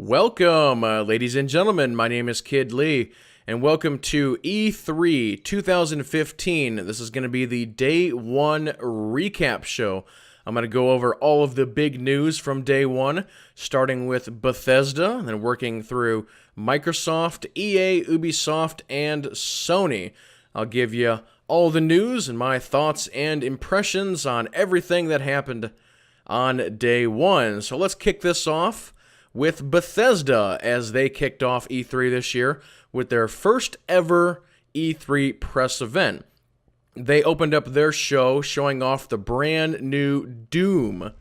Welcome, ladies and gentlemen. My name is Kid Lee, and welcome to E3 2015. This is going to be the Day 1 recap show. I'm going to go over all of the big news from Day 1, starting with Bethesda, and then working through Microsoft, EA, Ubisoft, and Sony. I'll give you all the news and my thoughts and impressions on everything that happened on Day 1. So let's kick this off with Bethesda, as they kicked off E3 this year with their first ever E3 press event. They opened up their show showing off the brand new Doom.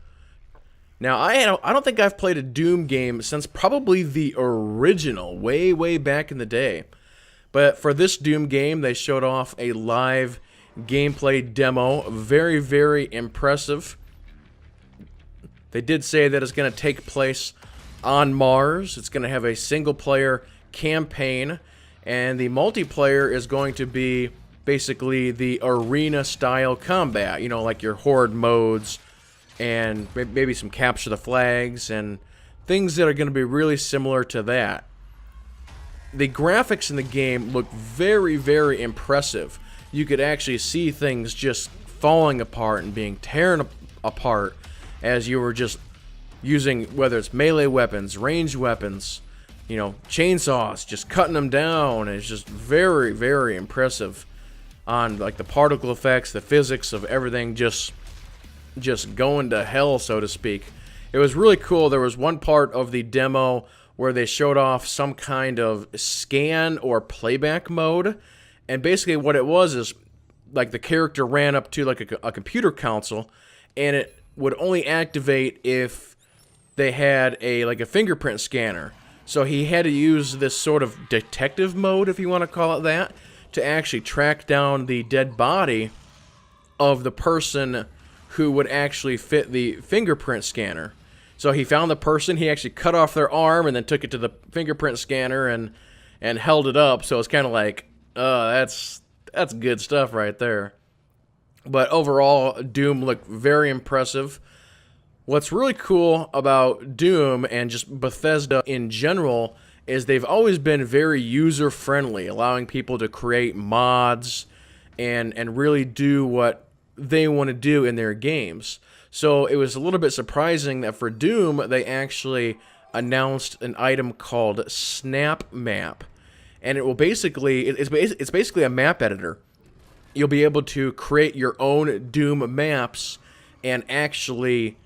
Now, I don't think I've played a Doom game since probably the original, way back in the day. But for this Doom game, they showed off a live gameplay demo. Very impressive. They did say that it's going to take place on Mars. It's going to have a single-player campaign, and the multiplayer is going to be basically the arena-style combat, you know, like your horde modes and maybe some capture the flags and things that are going to be really similar to that. The graphics in the game look very impressive. You could actually see things just falling apart and being torn apart as you were just using, whether it's melee weapons, ranged weapons, you know, chainsaws, just cutting them down. It's just very impressive on like the particle effects, the physics of everything just going to hell, so to speak. It was really cool. There was one part of the demo where they showed off some kind of scan or playback mode, and basically what it was is like the character ran up to like a computer console, and it would only activate if they had a fingerprint scanner. So he had to use this sort of detective mode, if you want to call it that, to actually track down the dead body of the person who would actually fit the fingerprint scanner. So he found the person, he actually cut off their arm and then took it to the fingerprint scanner and held it up. So it's kind of like, that's good stuff right there. But overall, Doom looked very impressive. What's really cool about Doom and just Bethesda in general is they've always been very user-friendly, allowing people to create mods and really do what they want to do in their games. So it was a little bit surprising that for Doom, they actually announced an item called Snap Map. And it will basically, it's basically a map editor. You'll be able to create your own Doom maps and actually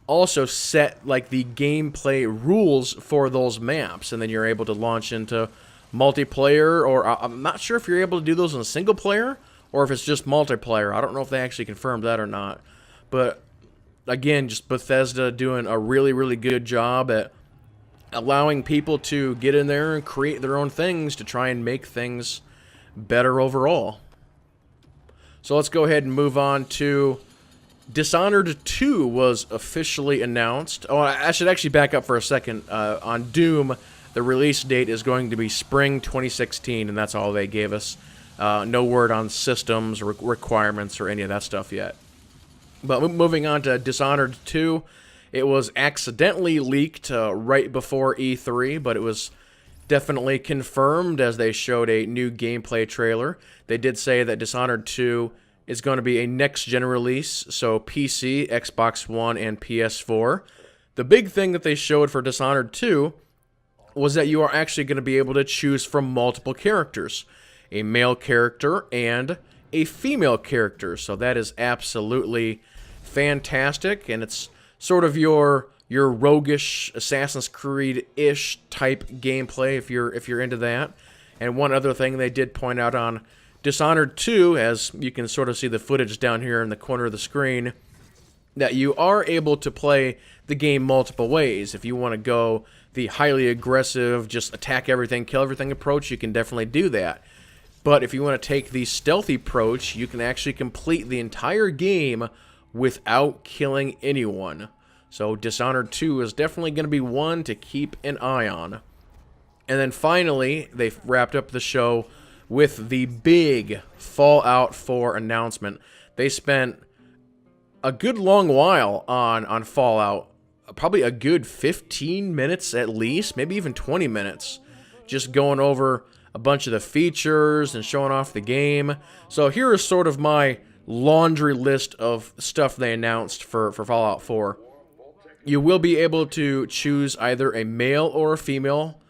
also set like the gameplay rules for those maps, and then you're able to launch into multiplayer, or I'm not sure if you're able to do those in a single player or if it's just multiplayer. I don't know if they actually confirmed that or not. But again, just Bethesda doing a really good job at allowing people to get in there and create their own things to try and make things better overall. So let's go ahead and move on to Dishonored 2 was officially announced. Oh, I should actually back up for a second. On Doom, the release date is going to be spring 2016, and that's all they gave us. No word on systems or requirements or any of that stuff yet. But moving on to Dishonored 2, it was accidentally leaked right before E3, but it was definitely confirmed as they showed a new gameplay trailer. They did say that Dishonored 2 is going to be a next-gen release, so PC, Xbox One, and PS4. The big thing that they showed for Dishonored 2 was that you are actually going to be able to choose from multiple characters, a male character and a female character. So that is absolutely fantastic, and it's sort of your roguish Assassin's Creed-ish type gameplay if you're into that. And one other thing they did point out on Dishonored 2, as you can sort of see the footage down here in the corner of the screen, that you are able to play the game multiple ways. If you want to go the highly aggressive, just attack everything, kill everything approach, you can definitely do that. But if you want to take the stealthy approach, you can actually complete the entire game without killing anyone. So Dishonored 2 is definitely going to be one to keep an eye on. And then finally, they wrapped up the show with the big Fallout 4 announcement. They spent a good long while on Fallout probably a good 15 minutes at least, maybe even 20 minutes, just going over a bunch of the features and showing off the game. So here is sort of my laundry list of stuff they announced for Fallout 4. You will be able to choose either a male or a female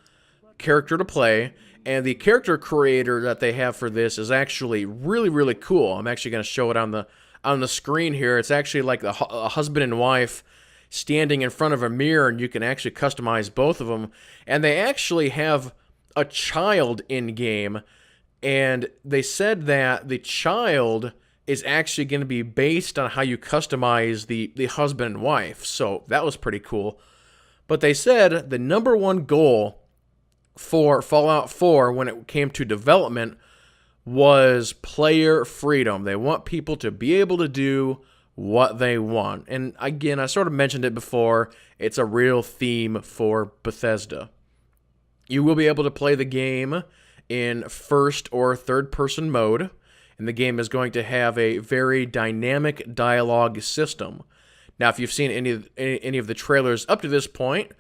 character to play, and the character creator that they have for this is actually really, really cool. I'm actually going to show it on the screen here. It's actually like a husband and wife standing in front of a mirror, and you can actually customize both of them. And they actually have a child in game, and they said that the child is actually going to be based on how you customize the husband and wife. So that was pretty cool. But they said the number one goal for Fallout 4 when it came to development was player freedom. They want people to be able to do what they want. And again, I sort of mentioned it before, it's a real theme for Bethesda. You will be able to play the game in first or third person mode, and the game is going to have a very dynamic dialogue system. Now, if you've seen any of the trailers up to this point,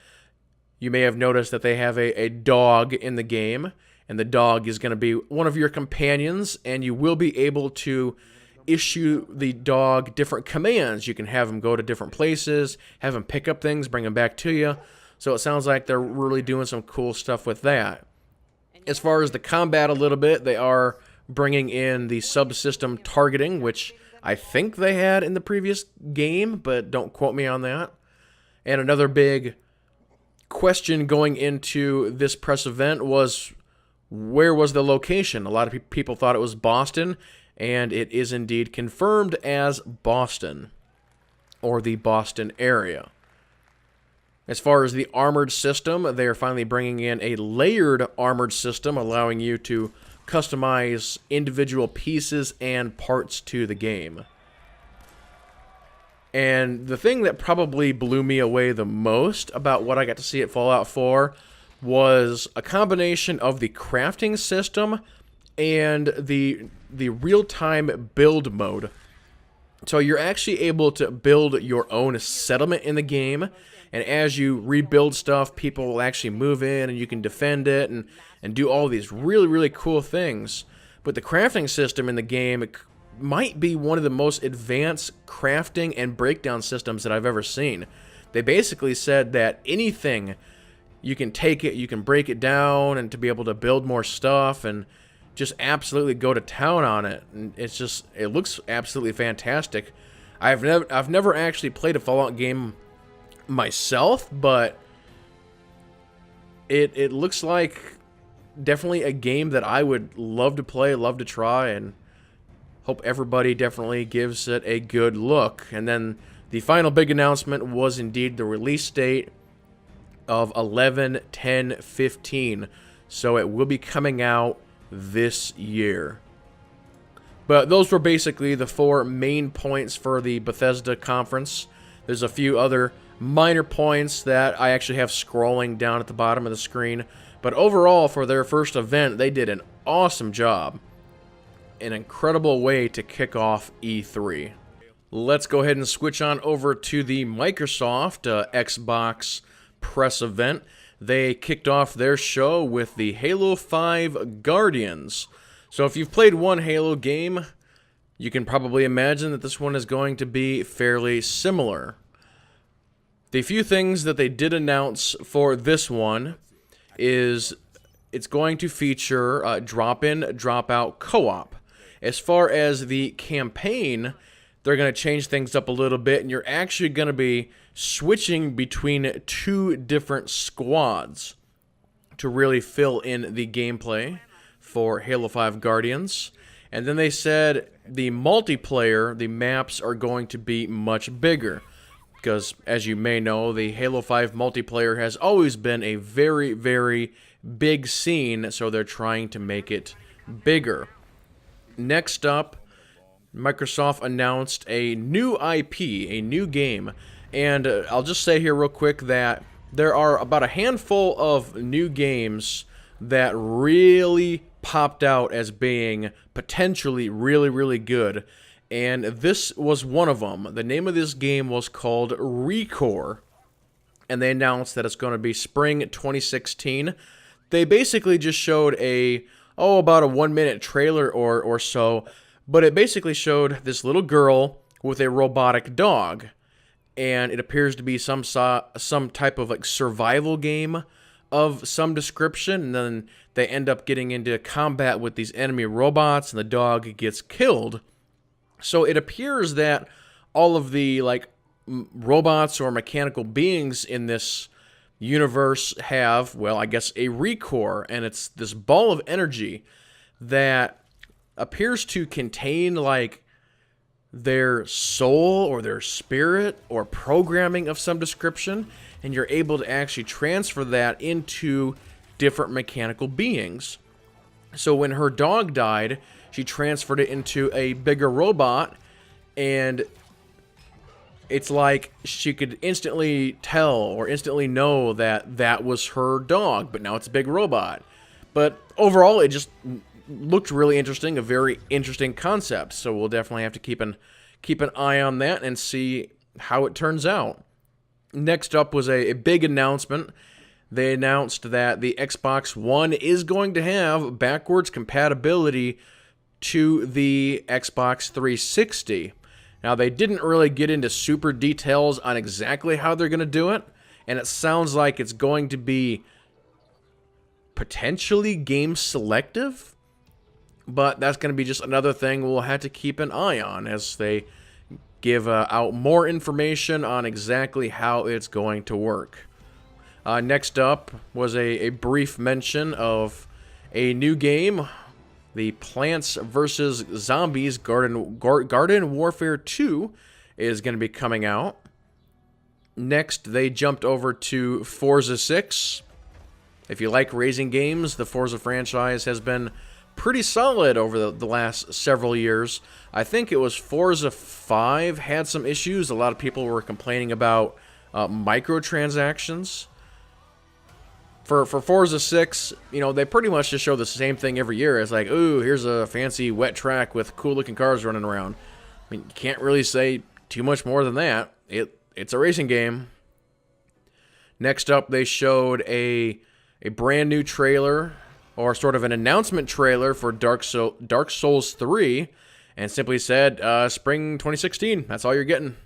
you may have noticed that they have a dog in the game, and the dog is going to be one of your companions, and you will be able to issue the dog different commands. You can have him go to different places, have him pick up things, bring them back to you. So it sounds like they're really doing some cool stuff with that. As far as the combat a little bit, they are bringing in the subsystem targeting, which I think they had in the previous game, but don't quote me on that. And another big question going into this press event was, where was the location? A lot of people thought it was Boston, and it is indeed confirmed as Boston, or the Boston area. As far as the armored system, they are finally bringing in a layered armored system, allowing you to customize individual pieces and parts to the game. And the thing that probably blew me away the most about what I got to see at Fallout 4 was a combination of the crafting system and the real-time build mode. So you're actually able to build your own settlement in the game, and as you rebuild stuff, people will actually move in and you can defend it and do all these really, really cool things. But the crafting system in the game might be one of the most advanced crafting and breakdown systems that I've ever seen. They basically said that anything, you can take it, you can break it down, and to be able to build more stuff and just absolutely go to town on it. And it's just, it looks absolutely fantastic. I've never actually played a Fallout game myself, but it looks like definitely a game that I would love to play, love to try, and hope everybody definitely gives it a good look. And then the final big announcement was indeed the release date of 11/10/15. So it will be coming out this year. But those were basically the 4 main points for the Bethesda conference. There's a few other minor points that I actually have scrolling down at the bottom of the screen. But overall, for their first event, they did an awesome job. An incredible way to kick off E3. Let's go ahead and switch on over to the Microsoft Xbox press event. They kicked off their show with the Halo 5 Guardians. So if you've played one Halo game, you can probably imagine that this one is going to be fairly similar. The few things that they did announce for this one is it's going to feature drop-in, drop-out co-op. As far as the campaign, they're going to change things up a little bit, and you're actually going to be switching between 2 different squads to really fill in the gameplay for Halo 5 Guardians. And then they said the multiplayer, the maps are going to be much bigger. Because, as you may know, the Halo 5 multiplayer has always been a very, very big scene, so they're trying to make it bigger. Next up, Microsoft announced a new IP, a new game. And I'll just say here real quick that there are about a handful of new games that really popped out as being potentially really, really good. And this was one of them. The name of this game was called ReCore. and they announced that it's going to be spring 2016. They basically just showed about a 1-minute trailer or so, but it basically showed this little girl with a robotic dog, and it appears to be some type of like survival game of some description, and then they end up getting into combat with these enemy robots, and the dog gets killed. So it appears that all of the like robots or mechanical beings in this universe have, well, I guess a recore, and it's this ball of energy that appears to contain like their soul or their spirit or programming of some description, and you're able to actually transfer that into different mechanical beings. So when her dog died, she transferred it into a bigger robot, and it's like she could instantly tell or instantly know that that was her dog, but now it's a big robot. But overall, it just looked really interesting, a very interesting concept. So we'll definitely have to keep an eye on that and see how it turns out. Next up was a big announcement. They announced that the Xbox One is going to have backwards compatibility to the Xbox 360. Now, they didn't really get into super details on exactly how they're going to do it, and it sounds like it's going to be potentially game selective, but that's going to be just another thing we'll have to keep an eye on as they give out more information on exactly how it's going to work. Next up was a brief mention of a new game, the Plants vs. Zombies Garden Warfare 2 is going to be coming out. Next, they jumped over to Forza 6. If you like racing games, the Forza franchise has been pretty solid over the last several years. I think it was Forza 5 had some issues. A lot of people were complaining about microtransactions. For Forza 6, they pretty much just show the same thing every year. It's like, ooh, here's a fancy wet track with cool-looking cars running around. I mean, you can't really say too much more than that. It's a racing game. Next up, they showed a brand new trailer, or sort of an announcement trailer for Dark Souls 3, and simply said, spring 2016. That's all you're getting.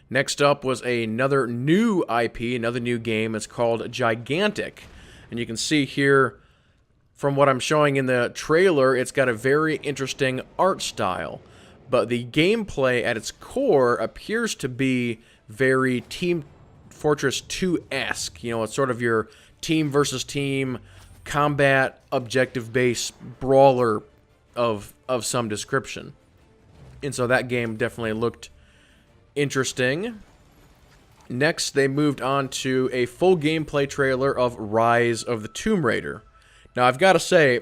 Next up was another new IP, another new game. It's called Gigantic. And you can see here, from what I'm showing in the trailer, it's got a very interesting art style. But the gameplay at its core appears to be very Team Fortress 2-esque. It's sort of your team versus team combat objective-based brawler of some description. And so that game definitely looked interesting. Next, they moved on to a full gameplay trailer of Rise of the Tomb Raider. Now, I've got to say,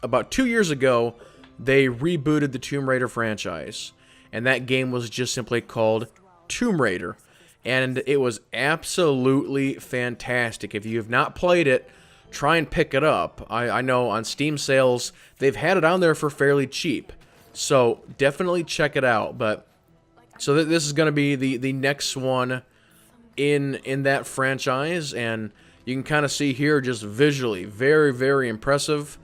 about 2 years ago, they rebooted the Tomb Raider franchise, and that game was just simply called Tomb Raider, and it was absolutely fantastic. If you have not played it, try and pick it up. I know on Steam sales, they've had it on there for fairly cheap, so definitely check it out. But so this is going to be the next one in that franchise, and you can kind of see here just visually, very, very impressive.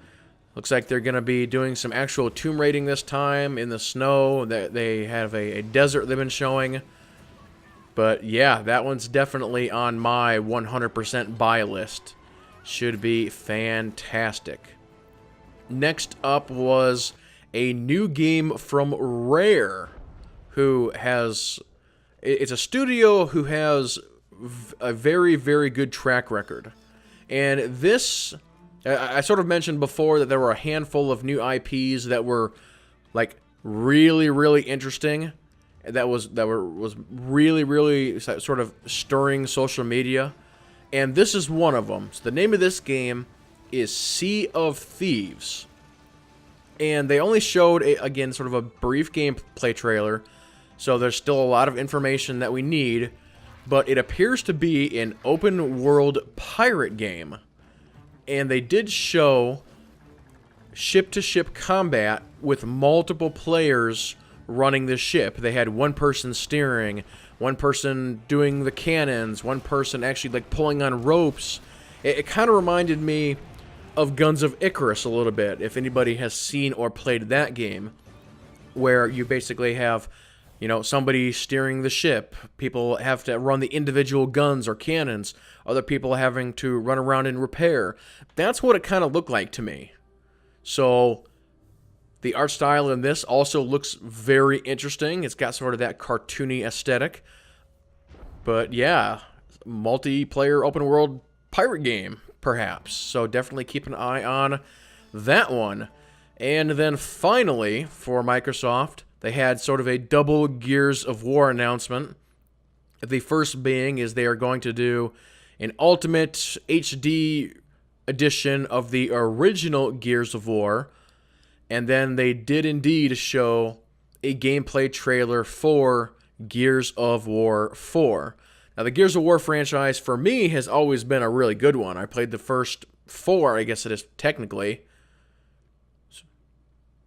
Looks like they're going to be doing some actual tomb raiding this time in the snow. They have a desert they've been showing. But yeah, that one's definitely on my 100% buy list. Should be fantastic. Next up was a new game from Rare, who has, it's a studio who has a very, very good track record. And this, I sort of mentioned before that there were a handful of new IPs that were like really, really interesting. That was really, really sort of stirring social media. And this is one of them. So the name of this game is Sea of Thieves. And they only showed, again, sort of a brief gameplay trailer. So there's still a lot of information that we need, but it appears to be an open-world pirate game. And they did show ship-to-ship combat with multiple players running the ship. They had one person steering, one person doing the cannons, one person actually like pulling on ropes. It kind of reminded me of Guns of Icarus a little bit, if anybody has seen or played that game, where you basically have, you know, somebody steering the ship. People have to run the individual guns or cannons. Other people having to run around and repair. That's what it kind of looked like to me. So the art style in this also looks very interesting. It's got sort of that cartoony aesthetic. But yeah, multiplayer open world pirate game, perhaps. So definitely keep an eye on that one. And then finally, for Microsoft, they had sort of a double Gears of War announcement. The first being is they are going to do an Ultimate HD edition of the original Gears of War. And then they did indeed show a gameplay trailer for Gears of War 4. Now, the Gears of War franchise, for me, has always been a really good one. I played the first 4, I guess it is technically.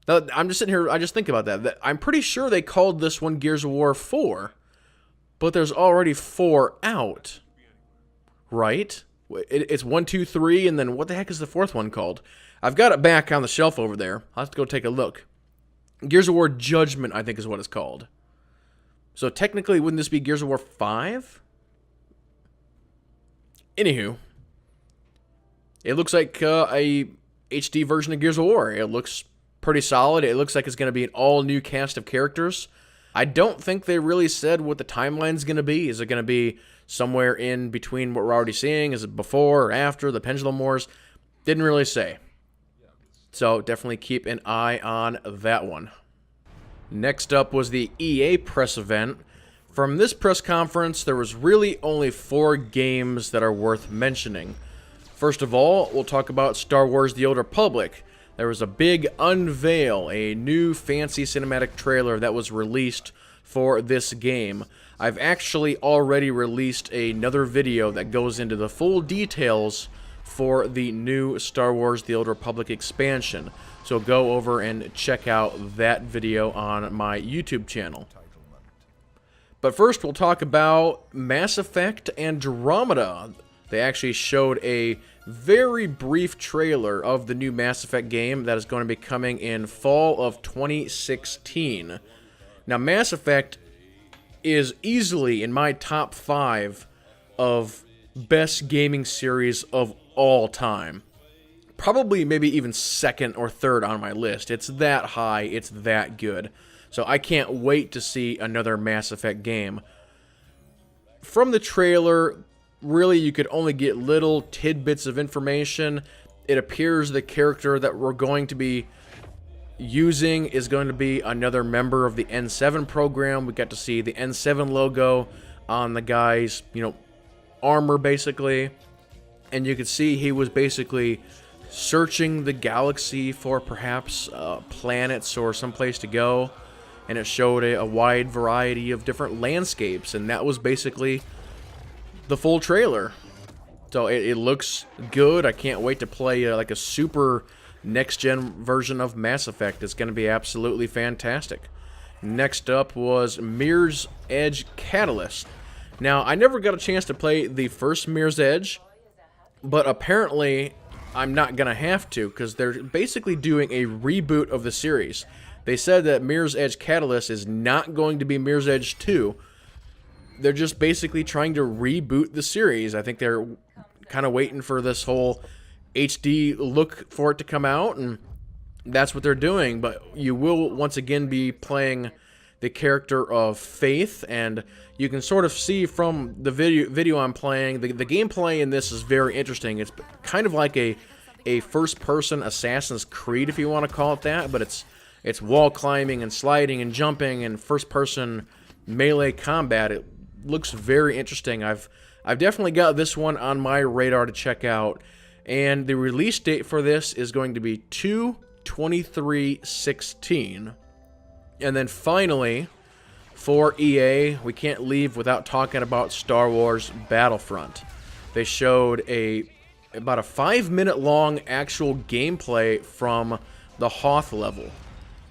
Now, I'm just sitting here, I just think about that. I'm pretty sure they called this one Gears of War 4, but there's already 4 out, right? It's 1, 2, 3, and then what the heck is the 4th one called? I've got it back on the shelf over there. I'll have to go take a look. Gears of War Judgment, I think is what it's called. So technically, wouldn't this be Gears of War 5? Anywho, it looks like a HD version of Gears of War. It looks pretty solid. It looks like it's going to be an all-new cast of characters. I don't think they really said what the timeline's going to be. Is it going to be somewhere in between what we're already seeing? Is it before or after the Pendulum Wars? Didn't really say. So definitely keep an eye on that one. Next up was the EA press event. From this press conference, there was really only 4 games that are worth mentioning. First of all, we'll talk about Star Wars The Old Republic. There was a big unveil, a new fancy cinematic trailer that was released for this game. I've actually already released another video that goes into the full details for the new Star Wars The Old Republic expansion. So go over and check out that video on my YouTube channel. But first, we'll talk about Mass Effect Andromeda. They actually showed a very brief trailer of the new Mass Effect game that is going to be coming in fall of 2016. Now, Mass Effect is easily in my top 5 of best gaming series of all time. Probably maybe even second or third on my list. It's that high, it's that good. So I can't wait to see another Mass Effect game. From the trailer, really you could only get little tidbits of information. It appears the character that we're going to be using is going to be another member of the N7 program. We got to see the N7 logo on the guy's, armor basically. And you could see he was basically searching the galaxy for perhaps planets or someplace to go. And it showed a wide variety of different landscapes, and that was basically the full trailer. So it looks good. I can't wait to play like a super next-gen version of Mass Effect. It's going to be absolutely fantastic. Next up was Mirror's Edge Catalyst. Now, I never got a chance to play the first Mirror's Edge, but apparently I'm not going to have to, because they're basically doing a reboot of the series. They said that Mirror's Edge Catalyst is not going to be Mirror's Edge 2. They're just basically trying to reboot the series. I think they're kind of waiting for this whole HD look for it to come out, and that's what they're doing. But you will once again be playing the character of Faith, and you can sort of see from the video I'm playing, the gameplay in this is very interesting. It's kind of like a first-person Assassin's Creed, if you want to call it that, but it's wall climbing and sliding and jumping and first-person melee combat. It looks very interesting. I've definitely got this one on my radar to check out, and the release date for this is going to be 2/23/16. And then finally, for EA, we can't leave without talking about Star Wars Battlefront. They showed about a 5-minute long actual gameplay from the Hoth level.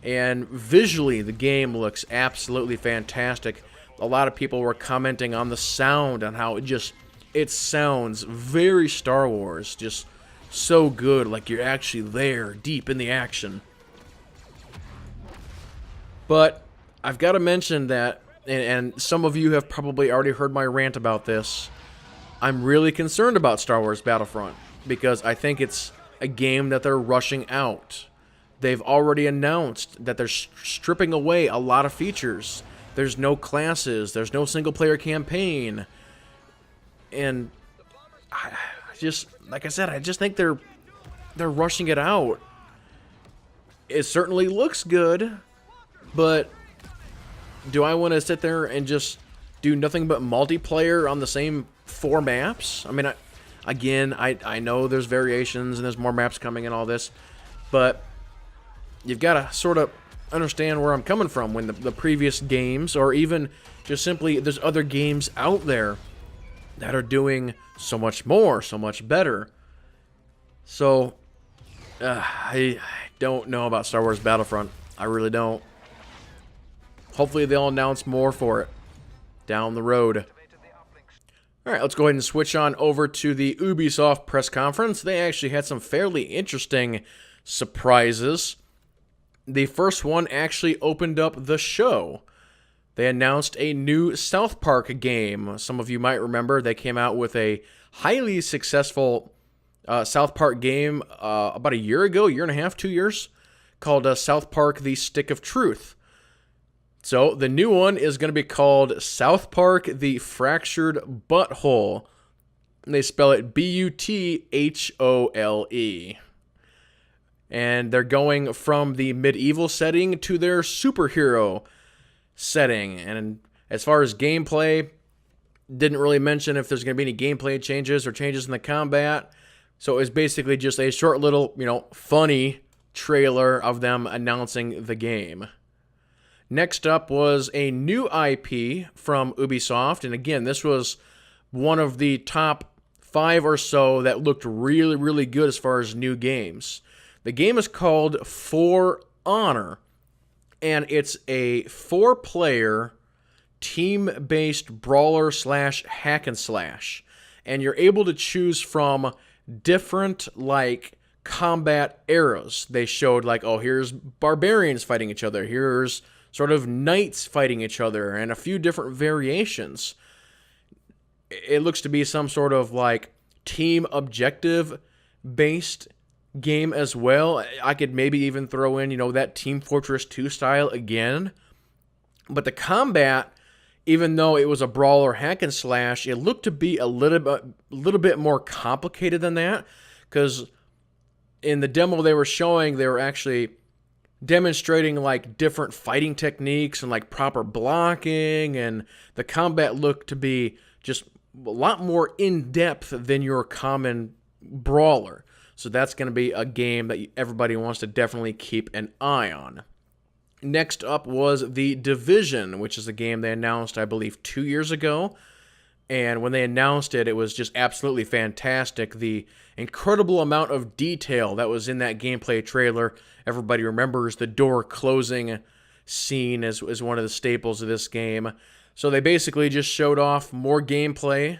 And visually, the game looks absolutely fantastic. A lot of people were commenting on the sound, on how it sounds very Star Wars, just so good, like you're actually there, deep in the action. But I've got to mention that, and some of you have probably already heard my rant about this, I'm really concerned about Star Wars Battlefront, because I think it's a game that they're rushing out. They've already announced that they're stripping away a lot of features. There's no classes, there's no single-player campaign, and I just, like I said, I just think they're rushing it out. It certainly looks good, but do I want to sit there and just do nothing but multiplayer on the same 4 maps? I mean, I know there's variations and there's more maps coming and all this, but you've got to sort of understand where I'm coming from when the previous games, or even just simply there's other games out there that are doing so much more, so much better. So, I don't know about Star Wars Battlefront. I really don't. Hopefully they'll announce more for it down the road. Alright, let's go ahead and switch on over to the Ubisoft press conference. They actually had some fairly interesting surprises. The first one actually opened up the show. They announced a new South Park game. Some of you might remember they came out with a highly successful South Park game about a year ago, year and a half, 2 years, called South Park: The Stick of Truth. So the new one is going to be called South Park: The Fractured Butthole. They spell it B-U-T-H-O-L-E. And they're going from the medieval setting to their superhero setting. And as far as gameplay, didn't really mention if there's going to be any gameplay changes or changes in the combat. So it was basically just a short little, funny trailer of them announcing the game. Next up was a new IP from Ubisoft. And again, this was one of the top 5 or so that looked really, really good as far as new games. The game is called For Honor, and it's a 4-player team-based brawler / hack and slash. And you're able to choose from different, combat eras. They showed, here's barbarians fighting each other, here's sort of knights fighting each other, and a few different variations. It looks to be some sort of, team objective-based game as well. I could maybe even throw in, that Team Fortress 2 style again. But the combat, even though it was a brawler hack and slash, it looked to be a little bit more complicated than that, because in the demo they were showing, they were actually demonstrating different fighting techniques and proper blocking, and the combat looked to be just a lot more in-depth than your common brawler. So that's going to be a game that everybody wants to definitely keep an eye on. Next up was The Division, which is a game they announced, I believe, 2 years ago. And when they announced it, it was just absolutely fantastic. The incredible amount of detail that was in that gameplay trailer. Everybody remembers the door closing scene as one of the staples of this game. So they basically just showed off more gameplay.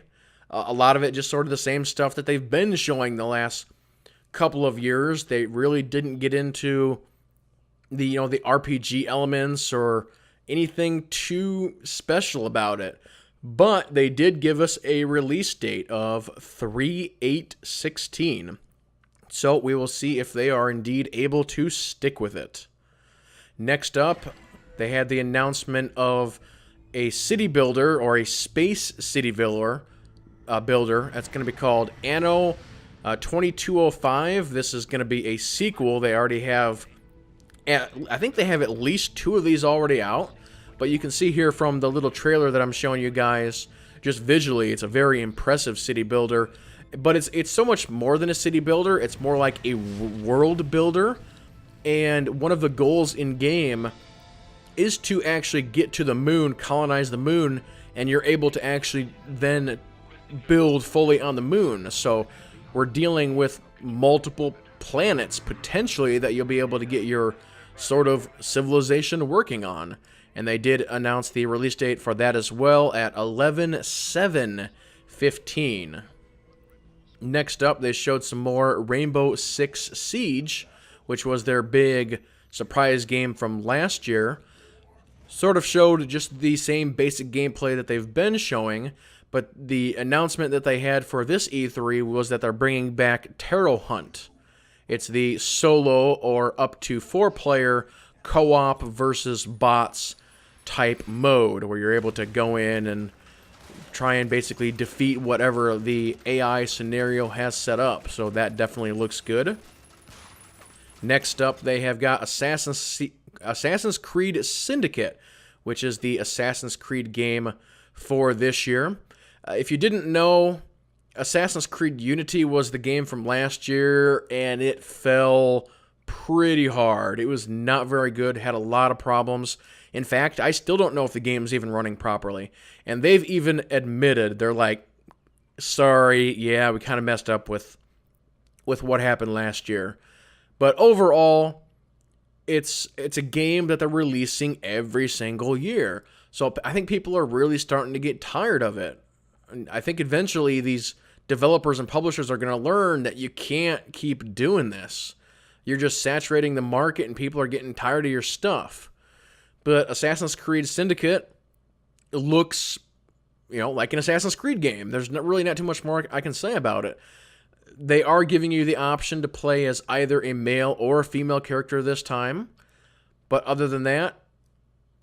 A lot of it just sort of the same stuff that they've been showing the last couple of years. They really didn't get into the RPG elements or anything too special about it. But they did give us a release date of 3/8/16. So we will see if they are indeed able to stick with it. Next up, they had the announcement of a city builder, or a space city builder that's going to be called Anno 2205. This is going to be a sequel. They already have, I think they have at least 2 of these already out. But you can see here from the little trailer that I'm showing you guys, just visually, it's a very impressive city builder. But it's so much more than a city builder. It's more like a world builder. And one of the goals in game is to actually get to the moon, colonize the moon, and you're able to actually then build fully on the moon. So we're dealing with multiple planets, potentially, that you'll be able to get your sort of Civilization working on. And they did announce the release date for that as well at 11/7/15. Next up, they showed some more Rainbow Six Siege, which was their big surprise game from last year. Sort of showed just the same basic gameplay that they've been showing, but the announcement that they had for this E3 was that they're bringing back Terror Hunt. It's the solo or up to 4-player co-op versus bots type mode where you're able to go in and try and basically defeat whatever the AI scenario has set up. So that definitely looks good. Next up, they have got Assassin's Creed Syndicate, which is the Assassin's Creed game for this year. If you didn't know, Assassin's Creed Unity was the game from last year, and it fell pretty hard. It was not very good, had a lot of problems. In fact, I still don't know if the game's even running properly. And they've even admitted, they're like, sorry, yeah, we kind of messed up with what happened last year. But overall, it's a game that they're releasing every single year. So I think people are really starting to get tired of it. And I think eventually these developers and publishers are going to learn that you can't keep doing this. You're just saturating the market and people are getting tired of your stuff. But Assassin's Creed Syndicate looks, like an Assassin's Creed game. There's really not too much more I can say about it. They are giving you the option to play as either a male or a female character this time. But other than that,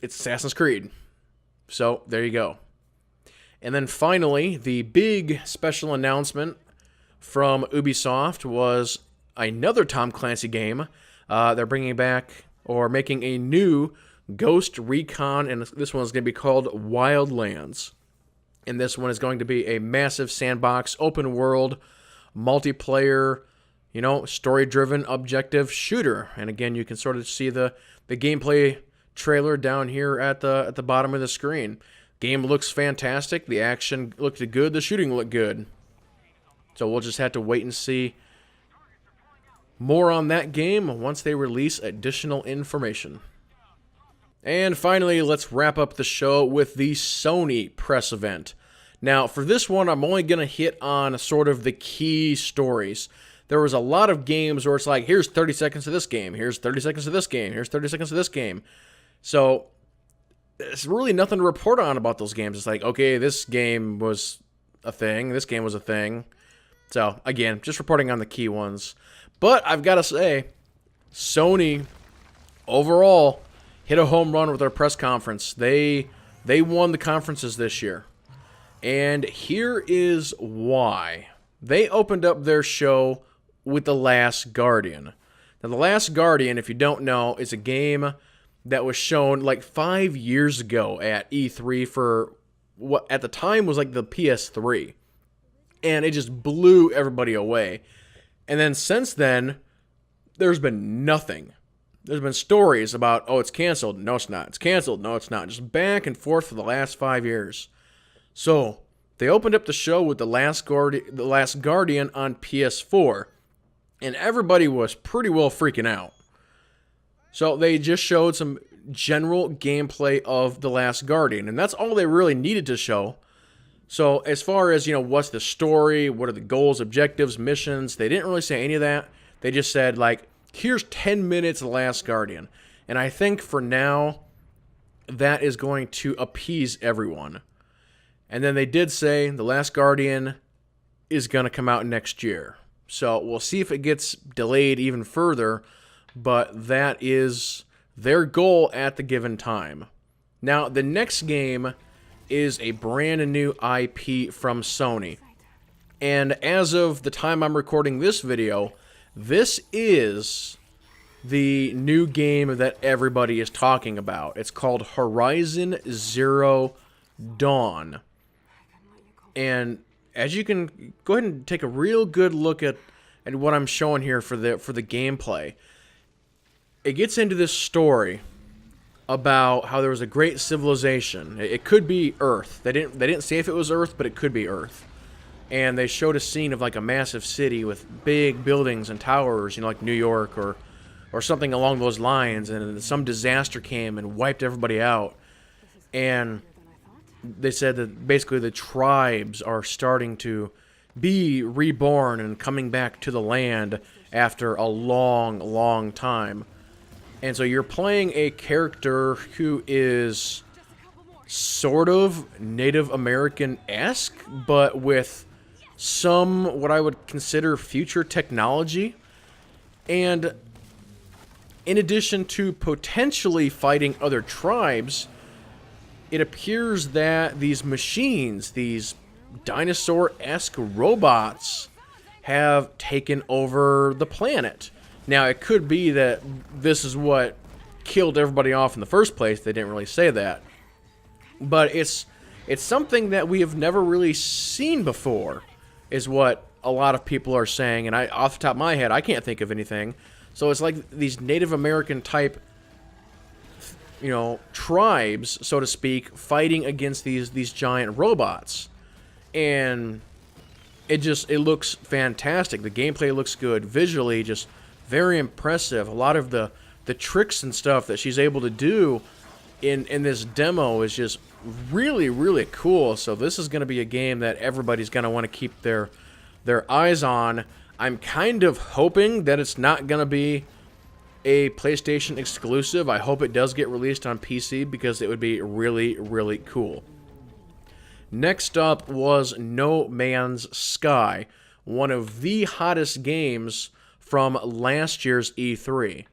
it's Assassin's Creed. So there you go. And then finally, the big special announcement from Ubisoft was another Tom Clancy game. They're bringing back or making a new Ghost Recon, and this one is going to be called Wildlands. And this one is going to be a massive sandbox, open world, multiplayer, story-driven objective shooter. And again, you can sort of see the gameplay trailer down here at the bottom of the screen. Game looks fantastic. The action looked good. The shooting looked good. So we'll just have to wait and see more on that game once they release additional information. And finally, let's wrap up the show with the Sony press event. Now, for this one, I'm only going to hit on sort of the key stories. There was a lot of games where it's like, here's 30 seconds of this game, here's 30 seconds of this game, here's 30 seconds of this game. So, there's really nothing to report on about those games. It's like, okay, this game was a thing, this game was a thing. So, again, just reporting on the key ones. But I've got to say, Sony, overall, hit a home run with their press conference. They won the conferences this year. And here is why. They opened up their show with The Last Guardian. Now, The Last Guardian, if you don't know, is a game that was shown like 5 years ago at E3 for what at the time was like the PS3. And it just blew everybody away. And then since then, there's been nothing. There's been stories about, it's canceled. No, it's not. It's canceled. No, it's not. Just back and forth for the last 5 years. So, they opened up the show with The Last Guardian on PS4. And everybody was pretty well freaking out. So, they just showed some general gameplay of The Last Guardian. And that's all they really needed to show. So, as far as, what's the story, what are the goals, objectives, missions, they didn't really say any of that. They just said, here's 10 minutes of The Last Guardian. And I think for now, that is going to appease everyone. And then they did say The Last Guardian is going to come out next year. So we'll see if it gets delayed even further. But that is their goal at the given time. Now, the next game is a brand new IP from Sony. And as of the time I'm recording this video, this is the new game that everybody is talking about. It's called Horizon Zero Dawn. And as you can go ahead and take a real good look at what I'm showing here for the gameplay. It gets into this story about how there was a great civilization. It could be Earth. They didn't say if it was Earth, but it could be Earth. And they showed a scene of like a massive city with big buildings and towers, like New York or or something along those lines, and some disaster came and wiped everybody out. And they said that basically the tribes are starting to be reborn and coming back to the land after a long, long time. And so you're playing a character who is sort of Native American-esque, but with some what I would consider future technology. And in addition to potentially fighting other tribes, it appears that these machines, these dinosaur-esque robots, have taken over the planet. Now, it could be that this is what killed everybody off in the first place. They didn't really say that. But it's something that we have never really seen before, is what a lot of people are saying. And off the top of my head, I can't think of anything. So it's like these Native American type, tribes, so to speak, fighting against these giant robots. And it looks fantastic. The gameplay looks good. Visually, just very impressive. A lot of the tricks and stuff that she's able to do in this demo is just really, really cool. So this is going to be a game that everybody's going to want to keep their eyes on. I'm kind of hoping that it's not going to be a PlayStation exclusive. I hope it does get released on PC because it would be really, really cool. Next up was No Man's Sky, one of the hottest games from last year's E3.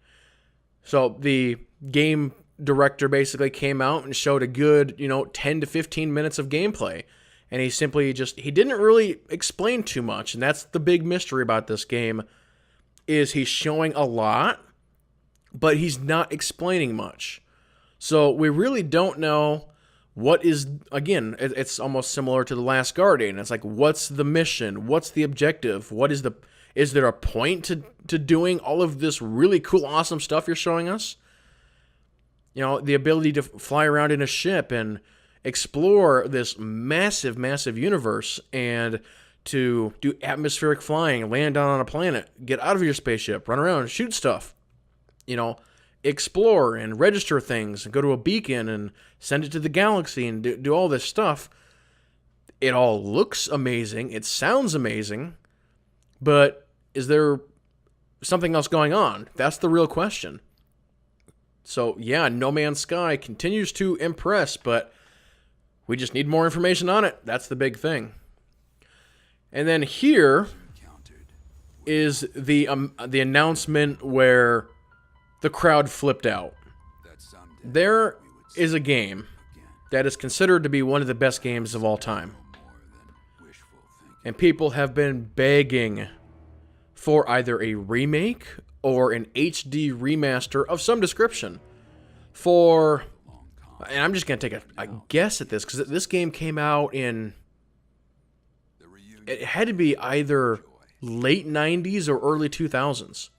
So the game director basically came out and showed a good, 10 to 15 minutes of gameplay. And he simply he didn't really explain too much. And that's the big mystery about this game, is he's showing a lot, but he's not explaining much. So we really don't know what is, again, it's almost similar to The Last Guardian. It's like, what's the mission? What's the objective? Is there a point to doing all of this really cool, awesome stuff you're showing us? The ability to fly around in a ship and explore this massive, massive universe, and to do atmospheric flying, land down on a planet, get out of your spaceship, run around, shoot stuff. Explore and register things, and go to a beacon and send it to the galaxy and do all this stuff. It all looks amazing. It sounds amazing. But is there something else going on? That's the real question. So, yeah, No Man's Sky continues to impress, but we just need more information on it. That's the big thing. And then here is the announcement where the crowd flipped out. There is a game that is considered to be one of the best games of all time. And people have been begging for either a remake or an HD remaster of some description. And I'm just going to take a guess at this, because this game came out in, it had to be either late 90s or early 2000s.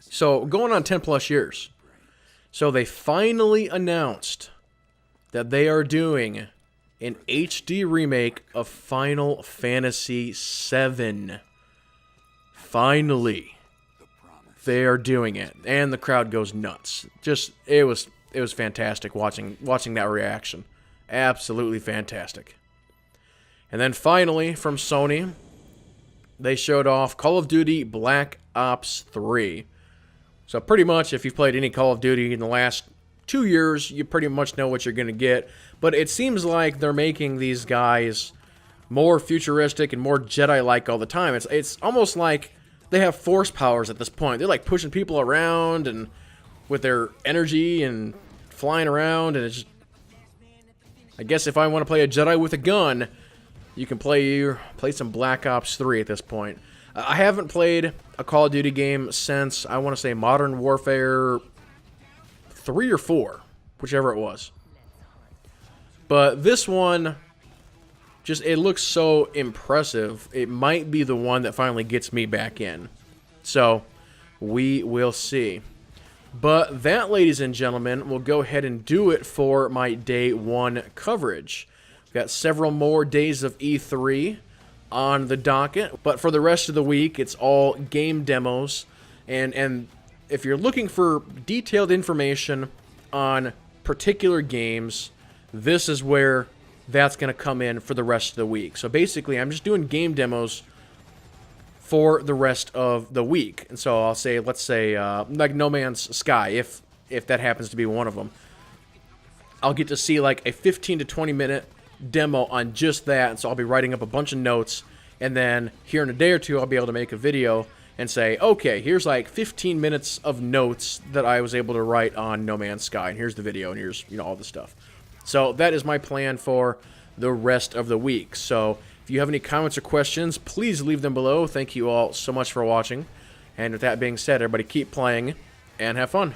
So going on 10 plus years. So they finally announced that they are doing an HD remake of Final Fantasy VII. Finally, they are doing it, and the crowd goes nuts. It was fantastic watching that reaction. Absolutely fantastic. And then finally, from Sony, they showed off Call of Duty Black Ops 3. So pretty much, if you've played any Call of Duty in the last 2 years, you pretty much know what you're going to get. But it seems like they're making these guys more futuristic and more Jedi-like all the time. It's almost like they have force powers at this point. They're like pushing people around and with their energy and flying around. And it's just, I guess if I want to play a Jedi with a gun, you can play some Black Ops 3 at this point. I haven't played a Call of Duty game since, I want to say, Modern Warfare 3 or 4, whichever it was. But this one, it looks so impressive. It might be the one that finally gets me back in. So, we will see. But that, ladies and gentlemen, will go ahead and do it for my Day 1 coverage. We've got several more days of E3 on the docket, but for the rest of the week, it's all game demos, and if you're looking for detailed information on particular games, this is where that's going to come in for the rest of the week. So basically, I'm just doing game demos for the rest of the week. And so I'll say, let's say, like No Man's Sky, if that happens to be one of them. I'll get to see like a 15 to 20 minute demo on just that. And so I'll be writing up a bunch of notes. And then here in a day or two, I'll be able to make a video and say, okay, here's like 15 minutes of notes that I was able to write on No Man's Sky. And here's the video, and here's, you know, all the stuff. So that is my plan for the rest of the week. So if you have any comments or questions, please leave them below. Thank you all so much for watching. And with that being said, everybody keep playing and have fun.